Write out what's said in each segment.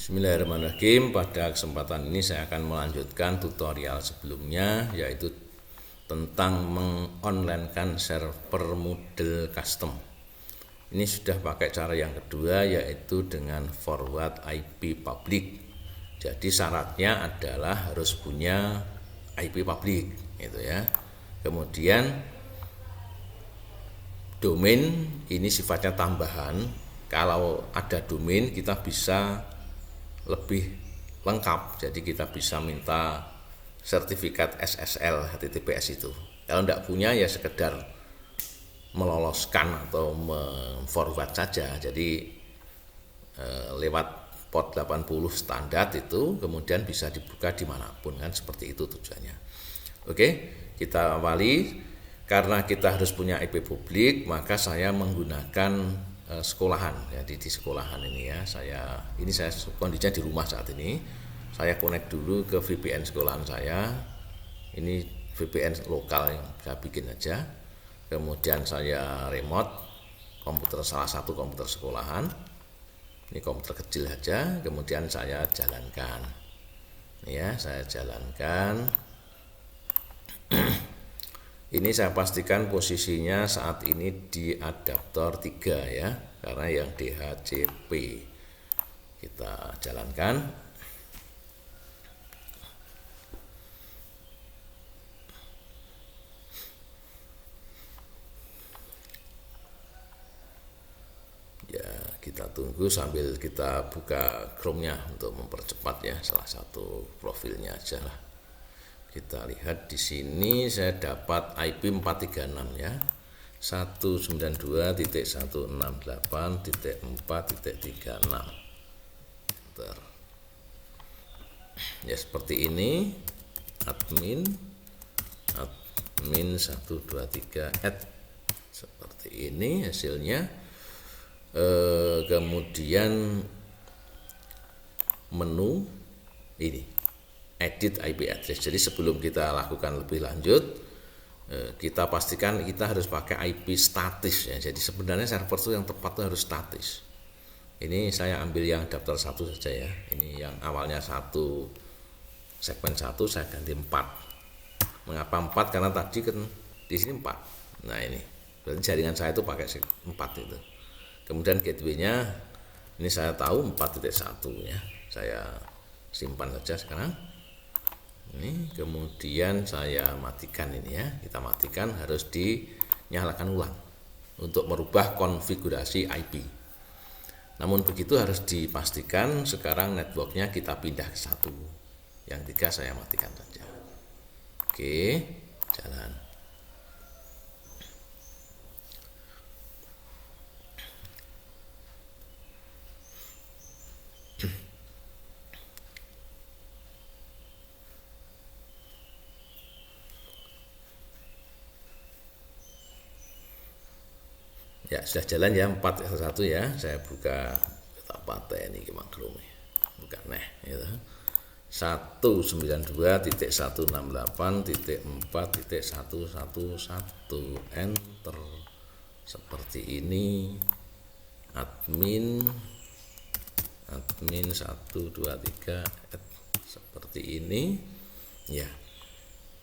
Bismillahirrahmanirrahim. Pada kesempatan ini saya akan melanjutkan tutorial sebelumnya, yaitu tentang mengonlinekan server Moodle custom. Ini sudah pakai cara yang kedua, yaitu dengan forward IP public. Jadi syaratnya adalah harus punya IP public, gitu ya. Kemudian domain ini sifatnya tambahan. Kalau ada domain kita bisa lebih lengkap, jadi kita bisa minta sertifikat SSL HTTPS itu. Kalau tidak punya ya sekedar meloloskan atau forward saja, jadi lewat port 80 standar itu kemudian bisa dibuka dimanapun, kan seperti itu tujuannya. Oke, kita awali. Karena kita harus punya IP publik, maka saya menggunakan sekolahan. Jadi di sekolahan ini ya, saya kondisinya di rumah saat ini. Saya connect dulu ke VPN sekolahan saya. Ini VPN lokal yang saya bikin aja. Kemudian saya remote komputer, salah satu komputer sekolahan. Ini komputer kecil aja. Kemudian saya jalankan. Ya, saya jalankan. Ini saya pastikan posisinya saat ini di adaptor 3 ya, karena yang DHCP. Kita jalankan. Ya, kita tunggu sambil kita buka Chrome-nya untuk mempercepat ya, salah satu profilnya aja lah. Kita lihat di sini saya dapat IP 436 ya. 192.168.4.36. Ya seperti ini. Admin 123 seperti ini hasilnya. Kemudian menu ini edit IP address. Jadi sebelum kita lakukan lebih lanjut, kita pastikan kita harus pakai IP statis ya. Jadi sebenarnya server itu yang tepat itu harus statis. Ini saya ambil yang daftar 1 saja ya. Ini yang awalnya 1, segmen 1 saya ganti 4. Mengapa 4? Karena tadi kan di sini 4. Nah ini berarti jaringan saya itu pakai 4 itu. Kemudian gateway-nya ini saya tahu 4.1 ya. Saya simpan saja sekarang. Ini kemudian saya matikan ini ya, kita matikan, harus dinyalakan ulang untuk merubah konfigurasi IP. Namun begitu harus dipastikan sekarang networknya kita pindah ke 1, yang 3 saya matikan saja. Oke, jalan. Ya sudah jalan ya, 4.1 ya. Saya buka apa ini gimana buka nih gitu. 192.168.4.111 enter. Seperti ini. Admin 123 seperti ini ya.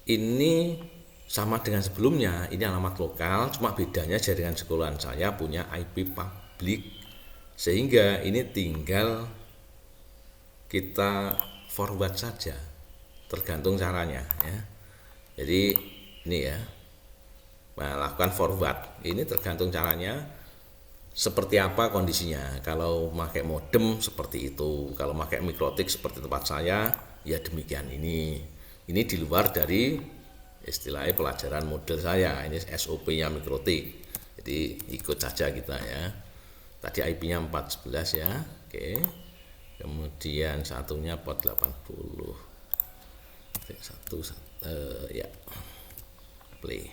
Ini sama dengan sebelumnya, ini alamat lokal, cuma bedanya jaringan sekolahan saya punya IP publik, sehingga ini tinggal kita forward saja, tergantung caranya ya. Jadi ini ya, lakukan forward, ini tergantung caranya seperti apa kondisinya. Kalau pakai modem seperti itu, kalau pakai mikrotik seperti tempat saya ya demikian. Ini di luar dari istilahnya pelajaran model saya, ini SOP-nya mikrotik, jadi ikut saja kita ya. Tadi IP-nya 411 ya, oke. Kemudian satunya port 80 ya, play.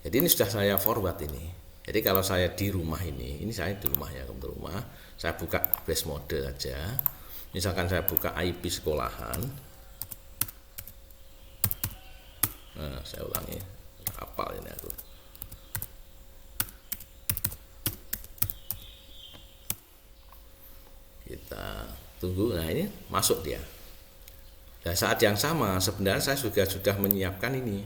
Jadi ini sudah saya forward ini. Jadi kalau saya di rumah ini saya di rumah ya, komputer rumah, saya buka base mode aja. Misalkan saya buka IP sekolahan. Nah, saya ulangi, hafal ini aku. Kita tunggu. Nah, ini masuk dia. Nah, saat yang sama sebenarnya saya juga sudah menyiapkan ini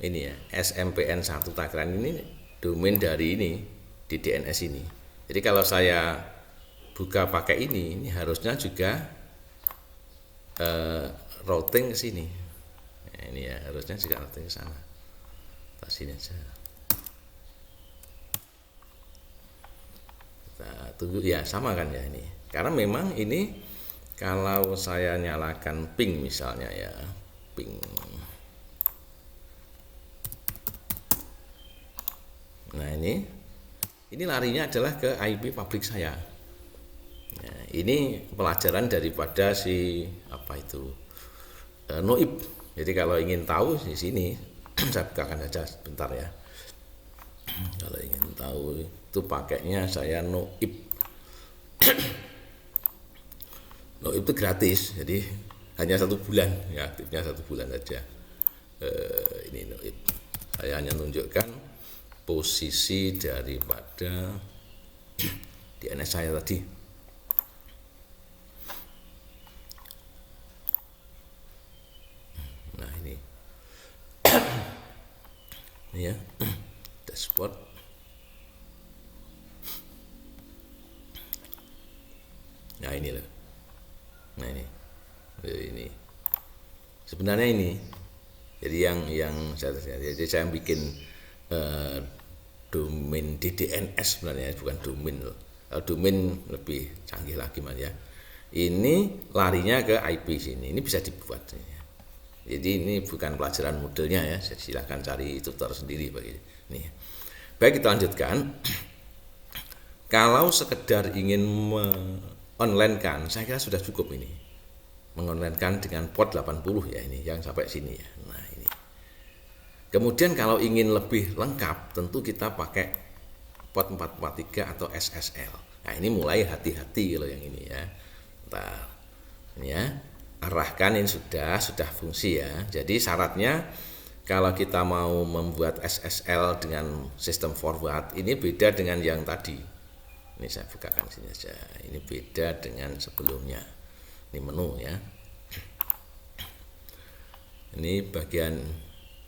ya, SMPN1 Tangerang ini domain dari ini di DNS ini. Jadi kalau saya buka pakai ini harusnya juga routing ke sini. Nah, ini ya, harusnya juga routing ke sana. Kita sini aja. Kita tunggu ya, sama kan ya ini. Karena memang ini kalau saya nyalakan ping misalnya ya, ping. Nah, ini larinya adalah ke IP pabrik saya. Nah, ini pelajaran daripada si apa itu Noib. Jadi kalau ingin tahu di sini saya bukakan saja sebentar ya. Kalau ingin tahu itu pakainya saya Noib. Noib itu gratis, jadi hanya 1 bulan ya, aktifnya 1 bulan saja. Ini Noib. Saya hanya tunjukkan posisi daripada DNS saya tadi. Nah, ini ini ya, dashboard. Nah, ini loh. Nah, ini sebenarnya ini. Jadi jadi saya bikin domain di DNS sebenarnya, bukan domain loh. Domain lebih canggih lagi mas ya. Ini larinya ke IP sini. Ini bisa dibuat. Jadi ini bukan pelajaran modelnya ya. Silahkan cari tutor sendiri bagi ini. Baik, kita lanjutkan. Kalau sekedar ingin online kan, saya kira sudah cukup ini. Mengonline kan dengan port 80 ya, ini yang sampai sini ya. Nah, ini. Kemudian kalau ingin lebih lengkap, tentu kita pakai port 443 atau SSL. Nah, ini mulai hati-hati kalau yang ini ya. Bentar. Ini ya. Arahkan, ini sudah fungsi ya. Jadi syaratnya kalau kita mau membuat SSL dengan sistem forward, ini beda dengan yang tadi. Ini saya bukakan sini saja. Ini beda dengan sebelumnya. Ini menu ya. Ini bagian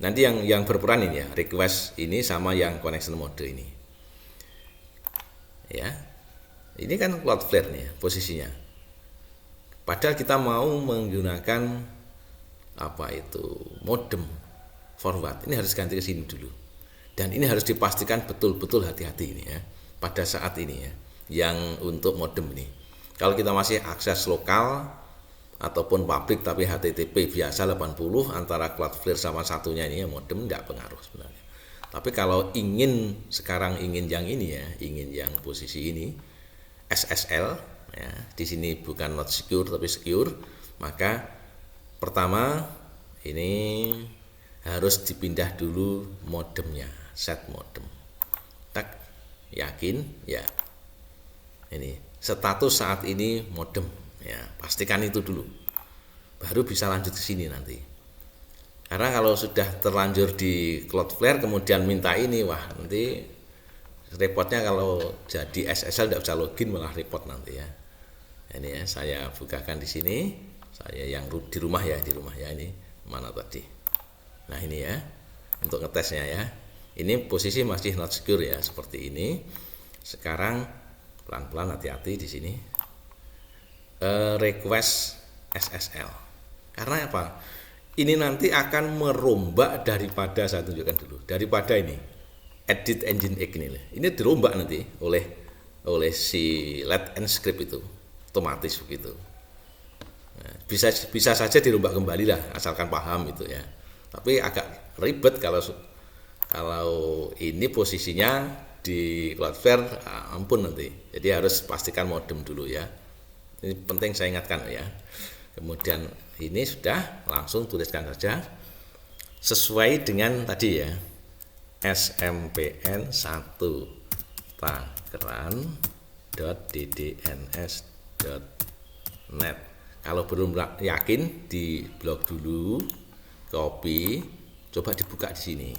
nanti yang berperan ini ya, request ini sama yang connection mode ini. Ya. Ini kan Cloudflare nih ya, posisinya. Padahal kita mau menggunakan apa itu modem forward. Ini harus ganti ke sini dulu. Dan ini harus dipastikan betul-betul hati-hati ini ya. Pada saat ini ya, yang untuk modem ini. Kalau kita masih akses lokal ataupun publik tapi HTTP biasa 80 antara Cloudflare sama satunya ini ya, modem tidak pengaruh sebenarnya. Tapi kalau sekarang ingin yang ini ya, ingin yang posisi ini SSL ya, di sini bukan not secure tapi secure, maka pertama ini harus dipindah dulu modemnya, set modem. Tak, yakin ya. Ini status saat ini modem ya, pastikan itu dulu. Baru bisa lanjut ke sini nanti. Karena kalau sudah terlanjur di Cloudflare kemudian minta ini, wah nanti repotnya kalau jadi SSL tidak bisa login malah repot nanti ya. Ini ya, saya bukakan di sini. Saya yang di rumah ya, ini mana tadi. Nah, ini ya, untuk ngetesnya ya. Ini posisi masih not secure ya, seperti ini. Sekarang pelan-pelan, hati-hati di sini. Request SSL. Karena apa? Ini nanti akan merombak daripada, saya tunjukkan dulu, daripada ini edit engine X ini dirombak nanti oleh si let enscript itu, otomatis begitu. Nah, bisa saja dirombak kembali lah, asalkan paham itu ya. Tapi agak ribet kalau ini posisinya di Cloudflare, ampun nanti. Jadi harus pastikan modem dulu ya. Ini penting saya ingatkan ya. Kemudian ini sudah, langsung tuliskan saja sesuai dengan tadi ya, SMPN1 Tangerang.ddns.net. Kalau belum yakin, di blok dulu, copy, coba dibuka di sini.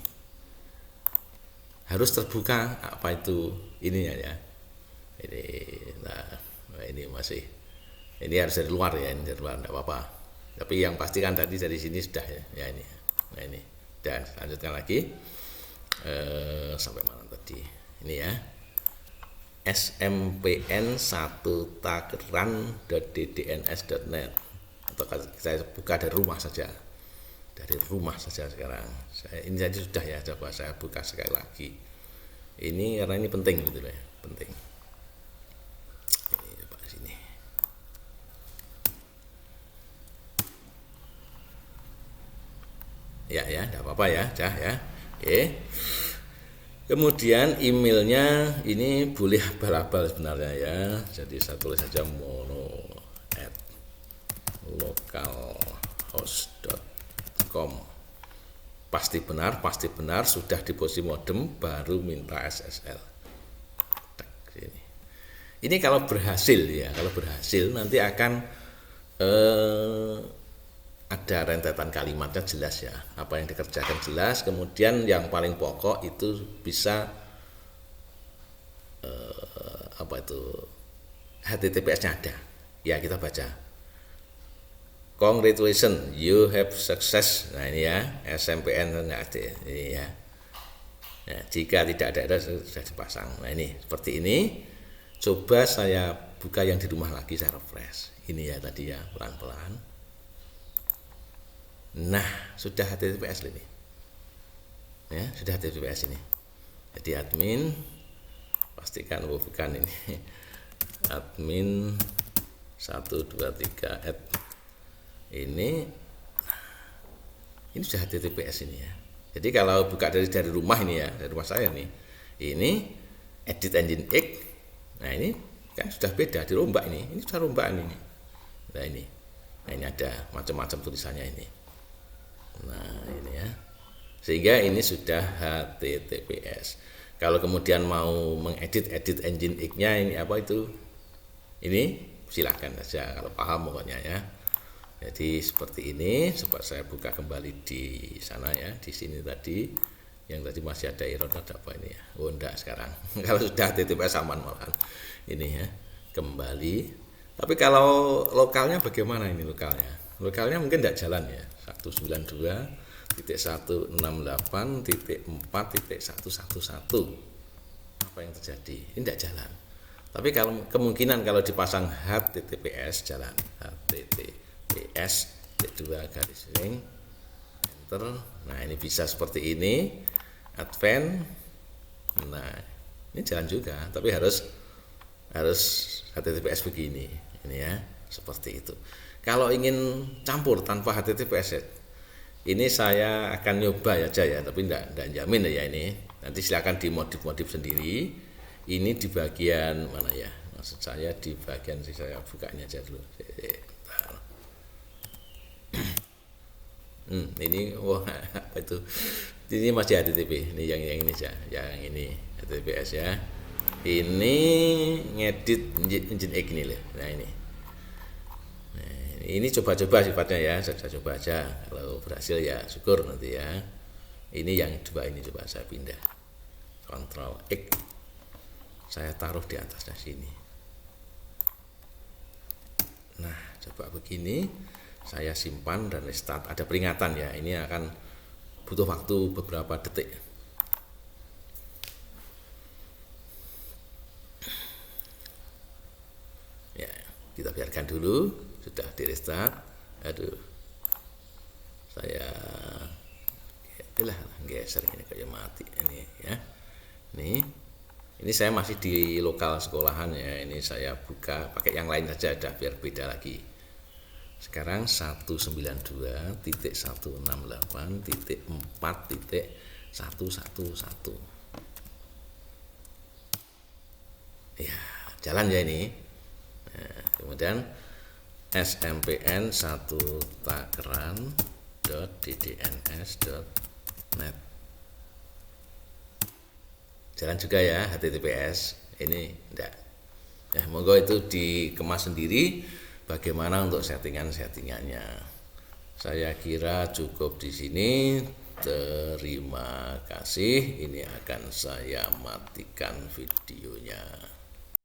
Harus terbuka apa itu ininya ya. Ini, nah ini masih Ini harus dari luar ya, ini dari luar enggak apa-apa. Tapi yang pasti kan tadi dari sini sudah ya, ya ini. Nah ini, dan lanjutkan lagi sampai mana tadi? Ini ya, smpn1takeran.ddns.net, atau saya buka dari rumah saja, sekarang. Ini jadi sudah ya, coba saya buka sekali lagi. Ini karena ini penting gitu ya, penting. Ini coba sini. Ya, enggak apa-apa ya, Cah ya. Oke. Kemudian emailnya ini boleh abal-abal sebenarnya ya. Jadi saya tulis saja mono@localhost.com. Pasti benar, sudah di posisi modem baru minta SSL. Ini kalau berhasil ya, nanti akan ada rentetan kalimatnya jelas ya, apa yang dikerjakan jelas. Kemudian yang paling pokok itu bisa HTTPS-nya ada ya, kita baca congratulations you have success. Nah ini ya, SMPN nggak ada ini ya. Nah, jika tidak ada sudah dipasang. Nah ini seperti ini. Coba saya buka yang di rumah lagi, saya refresh. Ini ya tadi ya, pelan-pelan. Nah, sudah HTTPS ini. Ya, sudah HTTPS ini. Jadi admin pastikan bukan ini. Admin 123 ini sudah HTTPS ini ya. Jadi kalau buka dari rumah ini ya, dari rumah saya nih. Ini edit engine X. Nah, ini kan sudah beda, dirombak ini. Ini sudah rombakan ini. Nah, ini ada macam-macam tulisannya ini. Nah ini ya, sehingga ini sudah HTTPS. Kalau kemudian mau mengedit engine X-nya ini apa itu, ini silahkan saja kalau paham pokoknya ya. Jadi seperti ini. Coba saya buka kembali di sana ya, di sini tadi yang tadi masih ada error, ada apa ini ya. Oh enggak sekarang kalau sudah HTTPS aman malahan ini ya, kembali. Tapi kalau lokalnya bagaimana ini lokalnya mungkin tidak jalan ya, 192.168.4.111. Apa yang terjadi? Ini tidak jalan. Tapi kalau kemungkinan kalau dipasang HTTPS jalan. HTTPS _, enter. Nah ini bisa seperti ini, advance. Nah ini jalan juga, tapi harus HTTPS begini. Ini ya, seperti itu. Kalau ingin campur tanpa HTTPS, ini saya akan nyoba aja ya, tapi enggak jamin ya ini. Nanti silakan dimodif sendiri. Ini di bagian mana ya? Maksud saya di bagian saya bukanya aja dulu. Ini apa itu? Ini masih HTTP. Ini yang ini aja, yang ini HTTPS ya. Ini ngedit engine X ini loh. Nah ini coba-coba sifatnya ya, saya coba aja. Kalau berhasil ya syukur nanti ya. Ini yang dua ini coba saya pindah, Ctrl X, saya taruh di atasnya sini. Nah coba begini, saya simpan dan restart. Ada peringatan ya, ini akan butuh waktu beberapa detik. Ya kita biarkan dulu. Sudah di restart. Aduh, saya geser ini kayak mati ini ya. Ini saya masih di lokal sekolahan ya. Ini saya buka pakai yang lain saja, dah biar beda lagi. Sekarang 192.168.4.111. Ya, jalan ya ini. Nah, kemudian smpn1takeran.ddns.net. Jalan juga ya HTTPS. Ini enggak. Ya, monggo itu dikemas sendiri bagaimana untuk settingannya. Saya kira cukup di sini. Terima kasih. Ini akan saya matikan videonya.